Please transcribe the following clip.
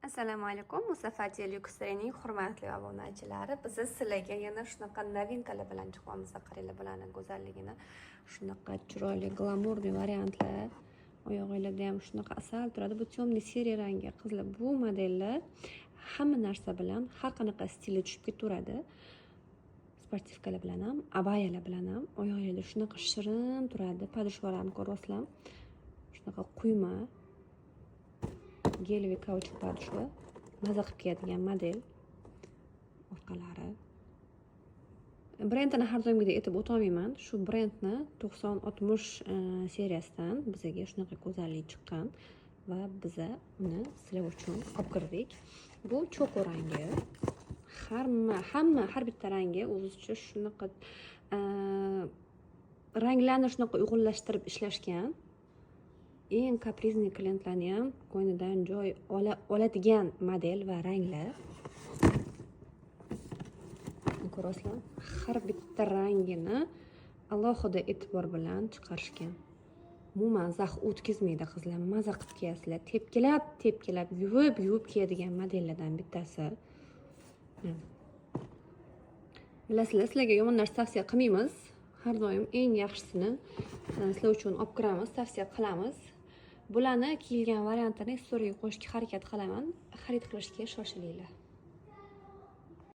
Assalomu alaykum. Musaffati Luxury'ning hurmatli obunachilari, biz sizlarga yana shunaqa novinkalar bilan chiqamiz. Qaranglar bularni go'zalligini. Shunaqa chiroyli glamurli variantlar. Oyog'inglarda ham shunaqa asal turadi. Bu temniy seriya rangi. Qizlar, bu modellar hamma narsa bilan har qanaqa stilda tushib ketaveradi. Sportivkalar bilan ham, abayalar bilan ham oyoqlarda shunaqa shirin turadi. Podushvalarni ko'ryapsizlar. Shunaqa quyma gelvi kauchuk podushva, maza qilib kiyadigan model. Orqalari. Brendini har doimgidek aytib o'tolmayman. Shu brendni 90-60 seriyasidan bizga shunaqa go'zallik chiqqan va biz uni sizlar uchun olib kirdik. Bu choko rangi. Har bitta rangi o'zicha shunaqa ranglarni shunaqa uyg'unlashtirib ishlashgan. Eng kaprizni klientlarni ham qo'ynidan joy oladigan model va ranglar. Ko'rasizlar, har bitta rangini alohida e'tibor bilan chiqarishgan. Umuman zax o'tkazmaydi qizlar, maza qilib kiyasizlar. Tepkilab yuvib kiyadigan modellardan bittasi. Bilasizlar, sizlarga yomon narsa tavsiya qilmaymiz. Har doim eng yaxshisini sizlar uchun olib kiramiz, tavsiya qilamiz. Bularni kiyilgan variantini storyga qo'shishga harakat qilaman. Xarid qilishga shoshilinglar.